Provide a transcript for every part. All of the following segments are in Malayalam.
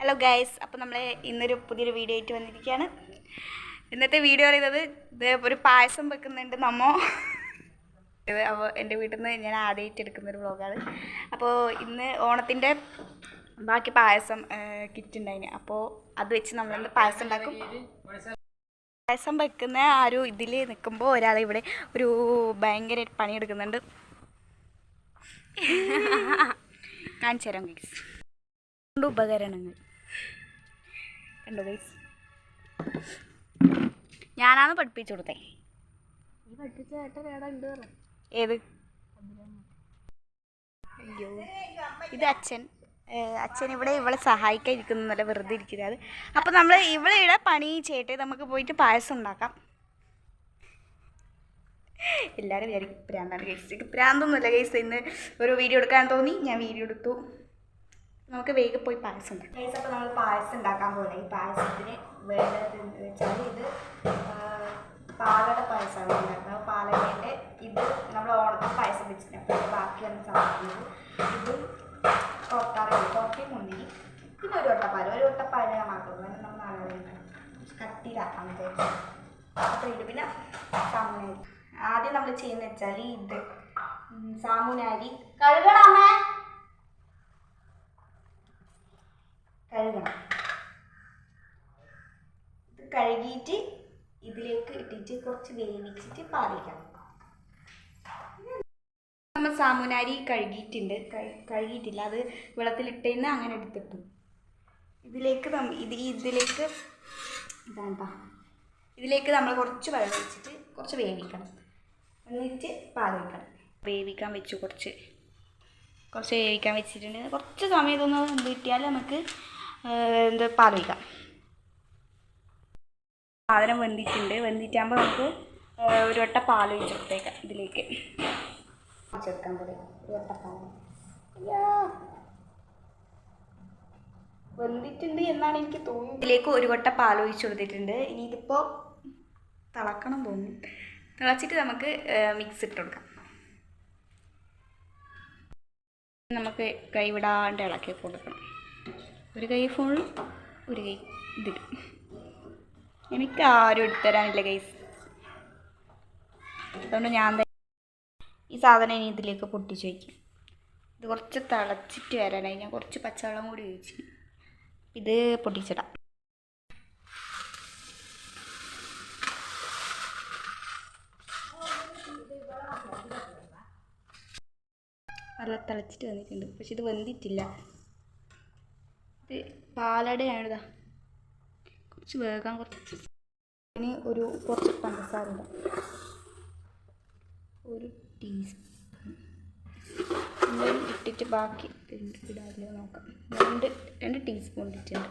ഹലോ ഗൈസ്, അപ്പോൾ നമ്മൾ ഇന്നൊരു പുതിയൊരു വീഡിയോ ആയിട്ട് വന്നിരിക്കുകയാണ്. ഇന്നത്തെ വീഡിയോ പറയുന്നത് ഒരു പായസം വെക്കുന്നുണ്ട് നമ്മോ. അപ്പോൾ എൻ്റെ വീട്ടിൽ നിന്ന് ഞാൻ ആദ്യമായിട്ട് എടുക്കുന്നൊരു വ്ളോഗാണ്. അപ്പോൾ ഇന്ന് ഓണത്തിൻ്റെ ബാക്കി പായസം കിറ്റ് ഉണ്ടായിന്. അപ്പോൾ അത് വെച്ച് നമ്മളിന്ന് പായസം ഉണ്ടാക്കും. പായസം വെക്കുന്ന ആ ഒരു ഇതിൽ നിൽക്കുമ്പോൾ ഒരാൾ ഇവിടെ ഒരു ഭയങ്കര പണിയെടുക്കുന്നുണ്ട്. കാണിച്ചു തരാം ഗൈസ്. ഉപകരണങ്ങൾ കണ്ടോ ഗൈസ്, ഞാനാണ് പഠിപ്പിച്ചു കൊടുത്തേ. ഏത്? അയ്യോ, ഇത് അച്ഛൻ ഇവിടെ ഇവളെ സഹായിക്കാൻ ഇരിക്കുന്നല്ല, വെറുതെ ഇരിക്കുന്നത്. അപ്പോൾ നമ്മൾ ഇവിടെ പണി ചെയ്തിട്ട് നമുക്ക് പോയിട്ട് പായസം ഉണ്ടാക്കാം. എല്ലാവരും വിചാരിക്കും പ്രാന്താണ് ഗൈസ്. പ്രാന്തൊന്നുമില്ല ഗൈസ്. ഇന്ന് ഒരു വീഡിയോ എടുക്കാൻ തോന്നി, ഞാൻ വീഡിയോ എടുത്തു. നമുക്ക് വേഗം പോയി പായസം ഉണ്ടാക്കാം ഗൈസ്. അപ്പോൾ നമ്മൾ പായസം ഉണ്ടാക്കാൻ പോകുന്നത്, ഈ പായസത്തിന് വേണ്ടത് വെച്ചാൽ ഇത് പാലട പായസമാണ് ഉണ്ടാക്കുന്നത്. പാലടേൻ്റെ ഇത് നമ്മൾ ഓണത്തിന് പായസം വെച്ചിട്ടുണ്ട്. അപ്പോൾ ബാക്കിയാണ് സാധിക്കുന്നത്. ഇത് കോട്ടയും മുന്തിരി, പിന്നെ ഒരു ഒട്ടപ്പാല് ഞാൻ മാത്രമല്ല, നമ്മൾ നാളെ കട്ടിയിലാക്കാൻ വിചാരിച്ചു. അപ്പോൾ ഇത് പിന്നെ സാമുനാരി. ആദ്യം നമ്മൾ ചെയ്യുന്നത് വെച്ചാൽ ഇത് സാമുനാരി കഴുകണം. ഇത് കഴുകിയിട്ട് ഇതിലേക്ക് ഇട്ടിട്ട് കുറച്ച് വേവിച്ചിട്ട് പാലിക്കണം. നമ്മൾ സാമുനാരി കഴുകിയിട്ടില്ല, അത് വെള്ളത്തിലിട്ടേന്ന് അങ്ങനെ എടുത്തിട്ടു. ഇതിലേക്ക് ഇതിലേക്ക് നമ്മൾ കുറച്ച് വെള്ളം വെച്ചിട്ട് കുറച്ച് വേവിക്കണം. എന്നിട്ട് പാൽ വയ്ക്കണം. വേവിക്കാൻ വെച്ചു, കുറച്ച് വേവിക്കാൻ വെച്ചിട്ടുണ്ട്. കുറച്ച് സമയം ഇതൊന്ന് എന്ത് കിട്ടിയാൽ നമുക്ക് പാൽ വയ്ക്കാം. സാധനം വെന്തിട്ടാകുമ്പോൾ നമുക്ക് ഒരു വട്ട പാൽ ഒഴിച്ചെടുത്തേക്കാം. ഇതിലേക്ക് ഒഴിച്ചെടുക്കാൻ പോലെ ഒരു വട്ട പാൽ. വെന്തിട്ടുണ്ട് എന്നാണ് എനിക്ക് തോന്നുന്നത്. ഇതിലേക്ക് ഒരു വട്ട പാൽ ഒഴിച്ചു കൊടുത്തിട്ടുണ്ട്. ഇനി ഇതിപ്പോൾ തിളക്കണം തോന്നുന്നു. തിളച്ചിട്ട് നമുക്ക് മിക്സ് ഇട്ട് കൊടുക്കാം. നമുക്ക് കൈവിടാണ്ട് ഇളക്കി കൊടുക്കണം. ഒരു കൈ ഫോണിൽ ഒരു കൈ ഇതിൽ. എനിക്ക് ആരും എടുത്തുതരാനില്ല ഗൈസ്, അതുകൊണ്ട് ഞാൻ ഈ സാധനം ഇനി ഇതിലേക്ക് പൊട്ടിച്ച് വയ്ക്കും. ഇത് കുറച്ച് തിളച്ചിട്ട് വരാനായി ഞാൻ കുറച്ച് പച്ചവെള്ളം കൂടി ഒഴിച്ചു. ഇത് പൊട്ടിച്ചിടാം. നല്ല തിളച്ചിട്ട് വന്നിട്ടുണ്ട്, പക്ഷെ ഇത് വെന്തിട്ടില്ല. ഇത് പാലടയാണിതാ, കുറച്ച് വേഗം. ഇനി കുറച്ച് പഞ്ചസാര ഇടാം, ഒരു ടീസ്പൂൺ ഇട്ടിട്ട് ബാക്കി ഇടാമല്ലോ നോക്കാം. രണ്ട് ടീസ്പൂൺ ഇട്ടിട്ടുണ്ട്.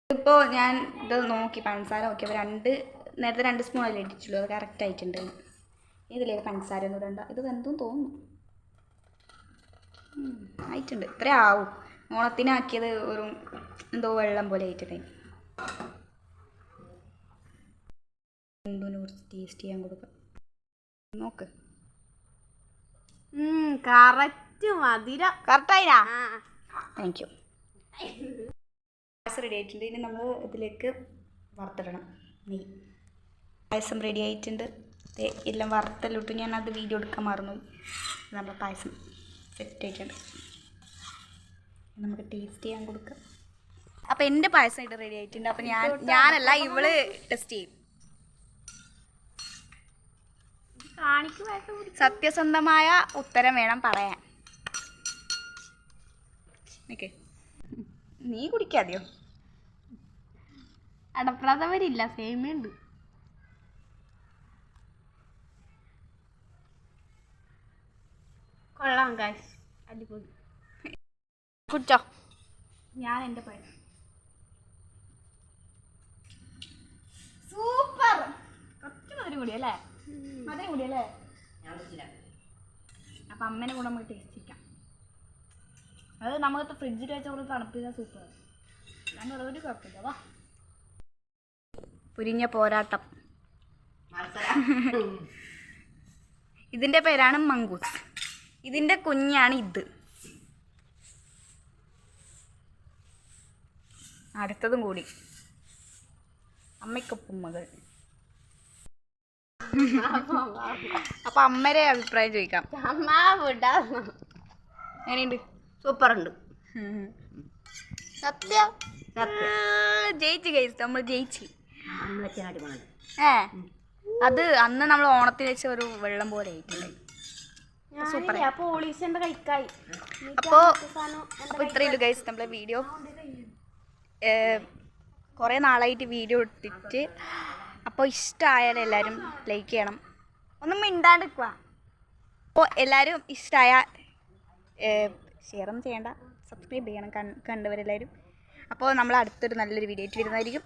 ഇപ്പോൾ ഞാൻ ഇത് നോക്കി പഞ്ചസാര നോക്കിയപ്പോൾ നേരത്തെ 2 സ്പൂൺ അതിൽ ഇട്ടിട്ടുള്ളൂ, അത് കറക്റ്റ് ആയിട്ടുണ്ട്. ഇതിലേക്ക് പഞ്ചസാര ഒന്നും ഇടണ്ട. ഇത് വെന്തും തോന്നുന്നു, ആയിട്ടുണ്ട്. ഇത്ര ആവും. ഓണത്തിനാക്കിയത് ഒരു എന്തോ വെള്ളം പോലെ ആയിട്ടുണ്ടായി. ടേസ്റ്റ് ചെയ്യാൻ കൊടുക്കാം. നോക്ക്, കറക്റ്റ് മധുരം കറക്റ്റായിരാ. Thank you. പായസം റെഡി ആയിട്ടുണ്ട്. ഇനി നമ്മൾ ഇതിലേക്ക് വറുത്തിടണം നെയ്യ്. പായസം റെഡി ആയിട്ടുണ്ട്. എല്ലാം വറുത്തെല്ലിട്ടു. ഞാനത് വീഡിയോ എടുക്കാൻ മറന്നുപോയി. നമ്മൾ പായസം സെറ്റ് ആയിട്ടുണ്ട്. നമുക്ക് ടേസ്റ്റ് ചെയ്യാൻ കൊടുക്കാം. അപ്പം എൻ്റെ പായസം ഇത് റെഡി ആയിട്ടുണ്ട്. അപ്പം ഞാനല്ല, ഇവള് ടെസ്റ്റ് ചെയ്യും. സത്യസന്ധമായ ഉത്തരം വേണം പറയാൻ. ഓക്കെ, നീ കുടിക്കാതെയോ? അടപ്രഥമരില്ല, സേമിയുണ്ട്. കൊള്ളാം ഗൈസ്, അടിപൊളി. കുടിച്ചോ? ഞാൻ എൻ്റെ പഴം സൂപ്പർ. കുറച്ച് മധുരം കൂടിയല്ലേ? അപ്പം അമ്മേനെ കൂടെ നമുക്ക് ടേസ്റ്റ് ചെയ്യാം. അത് നമുക്ക് ഫ്രിഡ്ജിൽ വെച്ച കൂടെ തണുപ്പ് ചെയ്താൽ സൂപ്പർ. ഞാൻ ഒരു കുഴപ്പമില്ല. വാ, പുരിഞ്ഞ പോരാട്ടം. ഇതിൻ്റെ പേരാണ് മങ്കൂസ്. ഇതിൻ്റെ കുഞ്ഞാണ് ഇത്. അടുത്തതും കൂടി. അമ്മയ്ക്കൊപ്പം മകൾ. അപ്പൊ അമ്മയുടെ അഭിപ്രായം ചോദിക്കാം. എങ്ങനെയുണ്ട്? സൂപ്പറുണ്ട്. സത്യം ജയിച്ചു ഗൈസ്, നമ്മൾ ജയിച്ചു. അത് അന്ന് നമ്മൾ ഓണത്തിന് വെച്ച ഒരു വെള്ളം പോലെ ആയിട്ടുണ്ട്. സൂപ്പർ. അപ്പോൾ ഇത്രയേ ഉള്ളൂ ഗൈസ് നമ്മളെ വീഡിയോ. കുറേ നാളായിട്ട് വീഡിയോ ഇട്ടിട്ട്. അപ്പോൾ ഇഷ്ടമായാലും എല്ലാവരും ലൈക്ക് ചെയ്യണം. ഒന്നും മിണ്ടാണ്ടിരിക്കുക. അപ്പോൾ എല്ലാവരും ഇഷ്ടമായ ഷെയറൊന്നും ചെയ്യണ്ട, സബ്സ്ക്രൈബ് ചെയ്യണം കണ്ടവരെല്ലാവരും. അപ്പോൾ നമ്മൾ അടുത്തൊരു നല്ലൊരു വീഡിയോ ആയിട്ട് വരുന്നതായിരിക്കും.